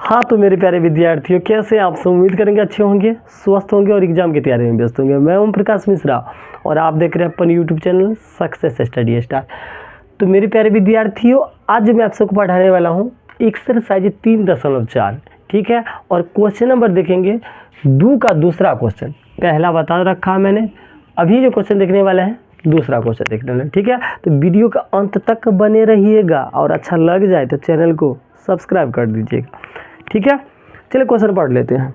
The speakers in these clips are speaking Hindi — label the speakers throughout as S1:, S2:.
S1: हाँ तो मेरे प्यारे विद्यार्थियों, कैसे आप सब? उम्मीद करेंगे अच्छे होंगे, स्वस्थ होंगे और एग्जाम की तैयारी में व्यस्त होंगे। मैं ओम प्रकाश मिश्रा और आप देख रहे हैं अपन YouTube channel Success Study Star. तो मेरे प्यारे विद्यार्थियों, आज मैं आप सबको पढ़ाने वाला हूँ एक्सरसाइज 3.4, ठीक है। और क्वेश्चन नंबर देखेंगे दो का दूसरा क्वेश्चन। पहला बता रखा है मैंने, अभी जो क्वेश्चन देखने वाला है दूसरा क्वेश्चन देखने वाला है, ठीक है। तो वीडियो का अंत तक बने रहिएगा और अच्छा लग जाए तो चैनल को सब्सक्राइब कर दीजिएगा, ठीक है। चलिए क्वेश्चन पढ़ लेते हैं।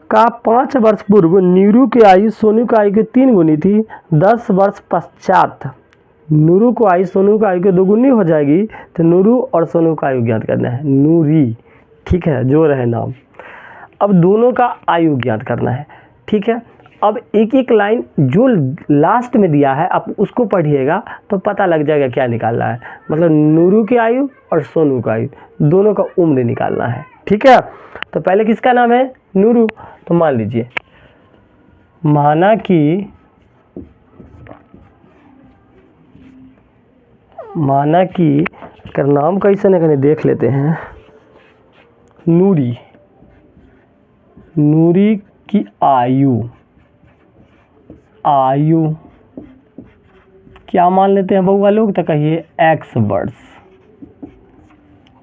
S1: का 5 वर्ष पूर्व नीरू की आयु सोनू की आयु के 3 गुनी थी। 10 वर्ष पश्चात नूरू को आयु सोनू की आयु के 2 गुनी हो जाएगी। तो नूरू और सोनू का आयु ज्ञात करना है। नूरी, ठीक है, जो रहे नाम। अब दोनों का आयु ज्ञात करना है, ठीक है। अब एक एक लाइन जो लास्ट में दिया है आप उसको पढ़िएगा तो पता लग जाएगा क्या निकालना है। मतलब नूरू की आयु और सोनू का आयु दोनों का उम्र निकालना है, ठीक है। तो पहले किसका नाम है? नूरू। तो मान लीजिए, माना कि अगर नाम कैसे न कहीं देख लेते हैं। नूरी की आयु क्या मान लेते हैं बउआ लोग? तो कहिए x वर्ष।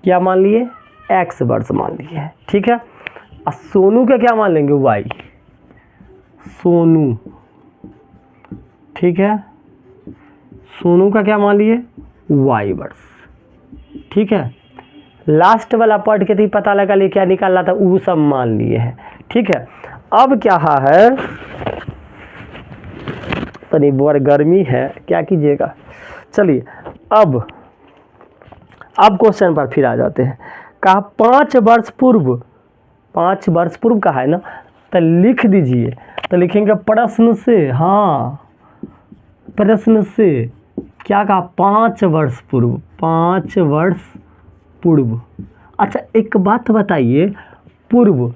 S1: क्या मान लिए? x वर्ष मान लिए, ठीक है। और सोनू का क्या मान लेंगे? y। सोनू, ठीक है। सोनू का क्या मान लिए? y वर्ष, ठीक है। लास्ट वाला पढ़ के तो पता लगा लिए क्या निकालना था, वो सब मान लिए हैं, ठीक है। अब क्या है, तनी बहुत गर्मी है, क्या कीजिएगा। चलिए अब क्वेश्चन पर फिर आ जाते हैं। कहा 5 वर्ष पूर्व का है ना, तो लिख दीजिए। तो लिखेंगे प्रश्न से, हाँ प्रश्न से। क्या कहा? 5 वर्ष पूर्व, 5 वर्ष पूर्व। अच्छा एक बात बताइए, पूर्व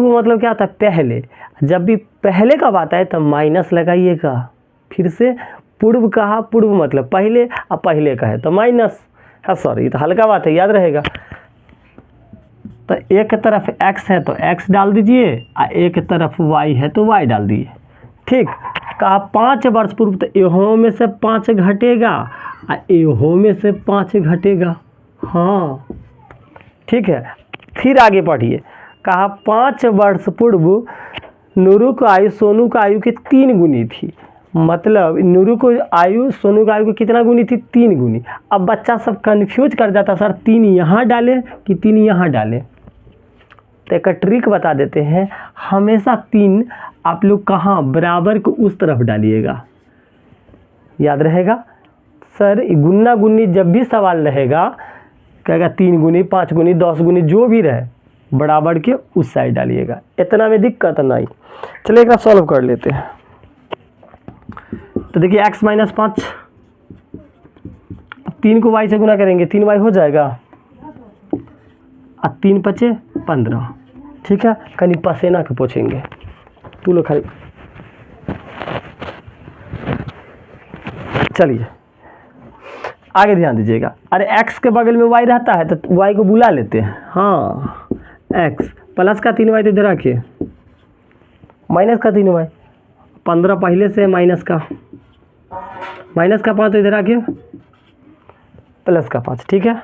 S1: मतलब क्या होता है? पहले। जब भी पहले का बात है तो माइनस लगाइएगा। फिर से पूर्व कहा, पूर्व मतलब पहले, अब पहले का है तो माइनस है। सॉरी, तो हल्का बात है, याद रहेगा। तो एक तरफ x है तो x डाल दीजिए और एक तरफ y है तो y डाल दिए, ठीक। कहा 5 वर्ष पूर्व, तो एहो में से 5 घटेगा और एहो में से 5 घटेगा, हाँ ठीक है। फिर आगे पढ़िए। कहा 5 वर्ष पूर्व नूरू को आयु सोनू का आयु के 3 गुनी थी। मतलब नूरू को आयु सोनू का आयु को कितना गुनी थी? 3 गुनी। अब बच्चा सब कंफ्यूज कर जाता, सर 3 यहाँ डाले कि 3 यहाँ डाले। तो एक ट्रिक बता देते हैं, हमेशा 3 आप लोग कहाँ बराबर को उस तरफ डालिएगा, याद रहेगा। सर गुन्ना गुन्नी जब भी सवाल रहेगा, कहेगा 3 गुनी 5 गुनी 10 गुनी जो भी रहे, बराबर के उस साइड डालिएगा, इतना में दिक्कत नहीं। चलिए एक सॉल्व कर लेते हैं। तो देखिए x - 5, 3 को y से गुना करेंगे 3y हो जाएगा और 3 × 5 = 15, ठीक है। कहीं पसेना के पूछेंगे तू लोग खाली। चलिए आगे ध्यान दीजिएगा। अरे x के बगल में y रहता है तो y को बुला लेते हैं, हाँ x प्लस का 3y तो इधर रखिए, माइनस का 3y, 15 पहले से माइनस का 5 तो इधर रखिए, प्लस का 5, ठीक है।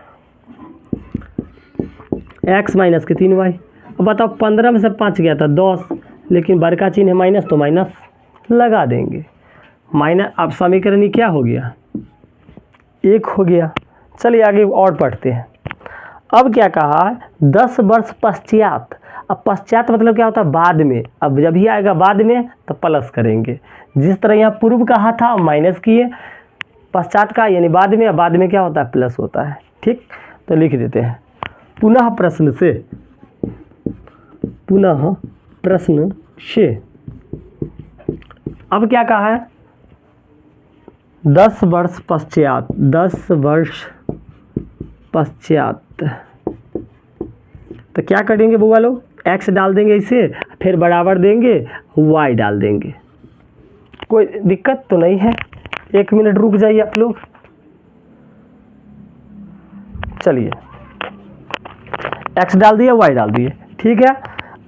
S1: x माइनस के 3y। अब बताओ 15 में से 5 गया था 10, लेकिन बार का चिन्ह है माइनस तो माइनस लगा देंगे। माइनस, अब समीकरण क्या हो गया? 1 हो गया। चलिए आगे और पढ़ते हैं। अब क्या कहा? 10 वर्ष पश्चात। अब पश्चात मतलब क्या होता है? बाद में। अब जब ही आएगा बाद में तो प्लस करेंगे। जिस तरह यहाँ पूर्व कहा था माइनस किए, पश्चात का यानी बाद में, बाद में क्या होता है? प्लस होता है, ठीक। तो लिख देते हैं पुनः प्रश्न से। अब क्या कहा है? 10 वर्ष पश्चात, 10 वर्ष पश्चात। तो क्या करेंगे बुआ लोग? x डाल देंगे इसे, फिर बराबर देंगे y डाल देंगे। कोई दिक्कत तो नहीं है। 1 मिनट रुक जाइए आप लोग। चलिए एक्स डाल दिए, वाई डाल दिए, ठीक है।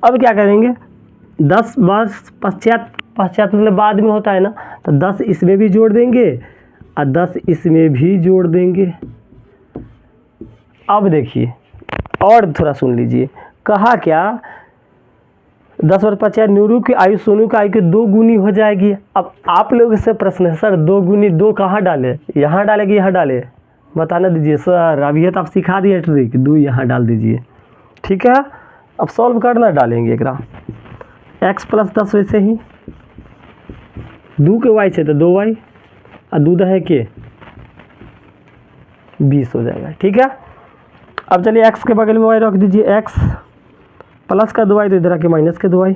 S1: अब क्या करेंगे, 10 वर्ष पश्चात, पश्चात मतलब बाद में होता है ना, तो 10 इसमें भी जोड़ देंगे और 10 इसमें भी जोड़ देंगे। अब देखिए और थोड़ा सुन लीजिए, कहा क्या, 10 वर्ष पश्चात नीरू की आयु सोनू की आयु के 2 गुनी हो जाएगी। अब आप लोग से प्रश्न है, सर 2 गुनी 2 कहाँ डाले, यहाँ डाले कि यहाँ डाले, बताना दीजिए सर। अभी ये तो आप सिखा दिए ट्रिक, 2 यहाँ डाल दीजिए, ठीक है। अब सॉल्व करना डालेंगे एकरा, एक्स प्लस 10 वैसे ही 2 के वाई से तो 2 वाई और 2 है के 20 हो जाएगा, ठीक है। अब चलिए एक्स के बगल में वाई रख दीजिए, एक्स प्लस का 2 वाई तो इधर आके माइनस के 2 वाई,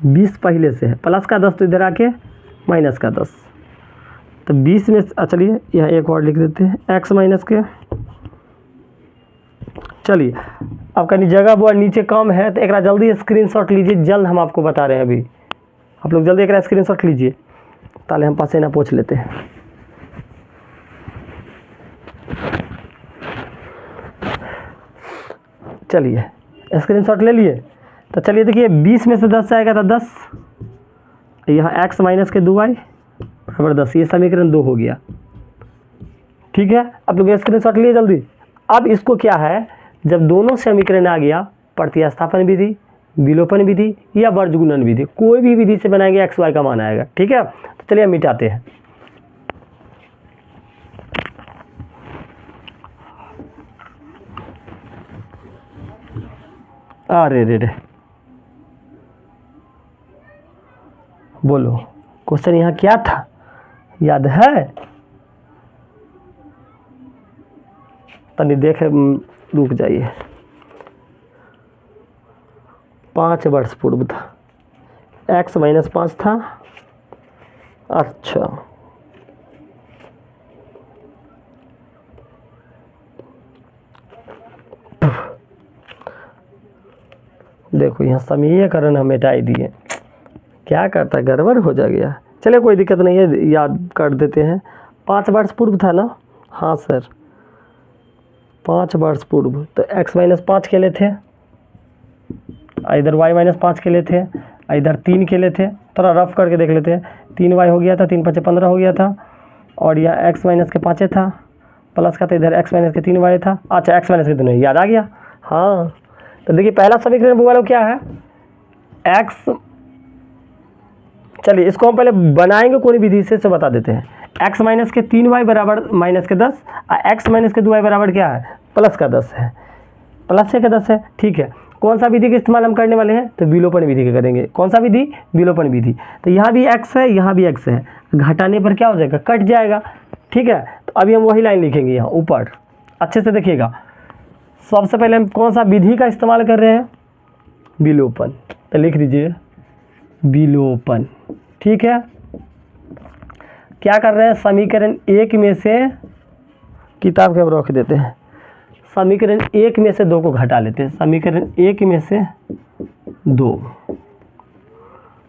S1: 20 पहले से है, प्लस का 10 तो इधर आके माइनस का 10, तो 20 में चलिए यहाँ एक और लिख देते हैं, एक्स माइनस के। चलिए अब कहीं जगह वो नीचे कम है तो एक जल्दी स्क्रीनशॉट लीजिए, जल्द हम आपको बता रहे हैं, अभी आप लोग जल्दी एक स्क्रीनशॉट लीजिए, ताले हम पसीना पोंछ लेते हैं। चलिए स्क्रीनशॉट ले लिए, तो चलिए देखिए 20 में से 10 जाएगा तो 10, यहाँ x माइनस के 2 वाई बराबर 10, ये समीकरण 2 हो गया, ठीक है। अब लोग स्क्रीनशॉट लिए जल्दी। अब इसको क्या है, जब दोनों समीकरण आ गया, प्रतिस्थापन विधि, विलोपन विधि या वर्गगुणन विधि, कोई भी विधि से बनाएंगे एक्स वाई का मान आएगा, ठीक है। तो चलिए हम मिटाते हैं। अरे रे रे, बोलो क्वेश्चन यहाँ क्या था, याद है? तनी देखे, रुक जाइए, 5 वर्ष पूर्व था, x माइनस 5 था। अच्छा देखो यहाँ समीकरण हम मिटाई दिए, क्या करता, गड़बड़ हो जा गया। चलिए कोई दिक्कत नहीं है, याद कर देते हैं। 5 वर्ष पूर्व था ना, हाँ सर 5 वर्ष पूर्व, तो x माइनस 5 के लिए थे, इधर y माइनस 5 के लिए थे, इधर 3 के लिए थे। थोड़ा रफ करके देख लेते हैं, 3y हो गया था, 3 5 15 हो गया था, और यहाँ x माइनस के 5 था, प्लस का तो इधर x माइनस के 3y था। अच्छा x माइनस के 3 याद आ गया, हाँ। तो देखिए पहला समीकरण वो वाला क्या है, x, चलिए इसको हम पहले बनाएंगे कोई विधि से बता देते हैं। x माइनस के 3y बराबर माइनस के 10 और x माइनस के 2y बराबर क्या है, प्लस का 10 है, प्लस से का 10 है, ठीक है। कौन सा विधि का इस्तेमाल हम करने वाले हैं, तो विलोपन विधि का करेंगे। कौन सा विधि, विलोपन विधि। तो यहाँ भी x है, यहाँ भी x है, घटाने पर क्या हो जाएगा, कट जाएगा, ठीक है। तो अभी हम वही लाइन लिखेंगे यहाँ ऊपर, अच्छे से देखिएगा। सबसे पहले हम कौन सा विधि का इस्तेमाल कर रहे हैं, विलोपन, तो लिख दीजिए विलोपन, ठीक है। क्या कर रहे हैं, समीकरण 1 में से, किताब के हम रख देते हैं, समीकरण 1 में से 2 को घटा लेते हैं, समीकरण 1 में से 2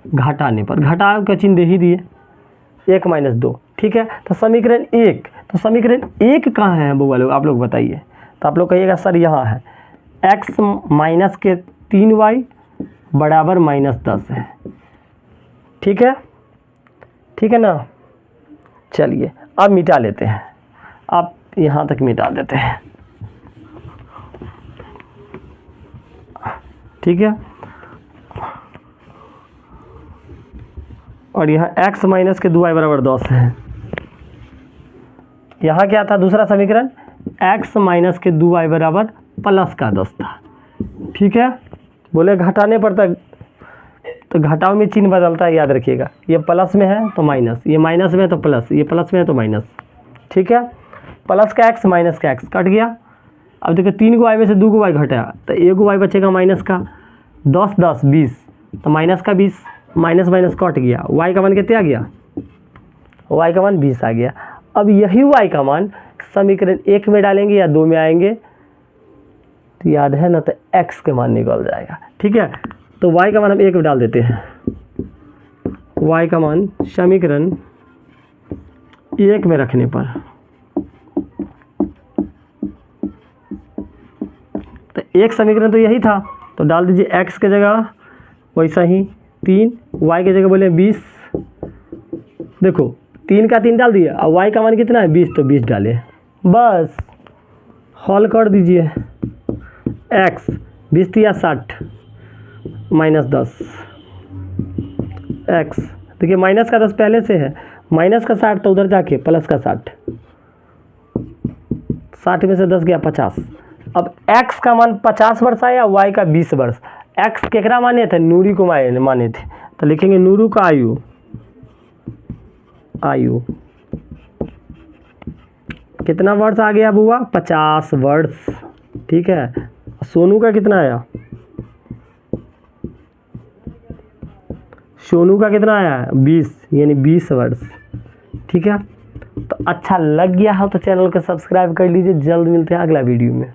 S1: घटाने पर, घटाव का चिन्ह दे ही दिए, 1 माइनस 2, ठीक है। तो समीकरण 1, तो समीकरण 1 कहाँ है वो वाले, आप लोग बताइए। तो आप लोग कहिएगा सर यहाँ है, x माइनस के 3y बराबर माइनस 10 है, ठीक है, ठीक है ना। चलिए अब मिटा लेते हैं, आप यहाँ तक मिटा देते हैं, ठीक है। और यहाँ x माइनस के 2y बराबर 10 है। यहाँ क्या था दूसरा समीकरण, x माइनस के 2y बराबर प्लस का 10 था, ठीक है। बोले घटाने पर तक, तो घटाव में चिन्ह बदलता है, याद रखिएगा। ये प्लस में है तो माइनस, ये माइनस में है तो प्लस, ये प्लस में है तो माइनस, ठीक है। प्लस का x माइनस का x कट गया। अब देखो 3 को y में से 2 को y घटा, तो 1 को y बचेगा माइनस का, 10 10 20, तो माइनस का 20, माइनस माइनस कट गया, y का मान कितने आ गया, y का मान 20 आ गया। अब यही y का मान समीकरण 1 में डालेंगे या 2 में आएंगे, तो याद है ना, तो x के मान निकल जाएगा, ठीक है। तो y का मान हम 1 में डाल देते हैं, y का मान समीकरण 1 में रखने पर एक समीकरण तो यही था, तो डाल दीजिए x के जगह वैसा ही 3, y के जगह बोले 20। देखो 3 का 3 डाल दिया और y का मान कितना है 20, तो 20 डाले, बस हल कर दीजिए। x 20 या 60 -10 x, देखिए माइनस का 10 पहले से है, माइनस का 60 तो उधर जाके प्लस का 60, 60 में से 10 गया 50। अब x का मान 50 वर्ष आया, y का 20 वर्ष। x केकरा माने थे, नूरी को माने थे, तो लिखेंगे नूरू का आयु कितना वर्ष आ गया बुआ, 50 वर्ष। ठीक है, सोनू का कितना आया, सोनू का कितना आया 20, यानी 20 वर्ष। ठीक है, तो अच्छा लग गया हो तो चैनल को सब्सक्राइब कर लीजिए। जल्द मिलते हैं अगला वीडियो में।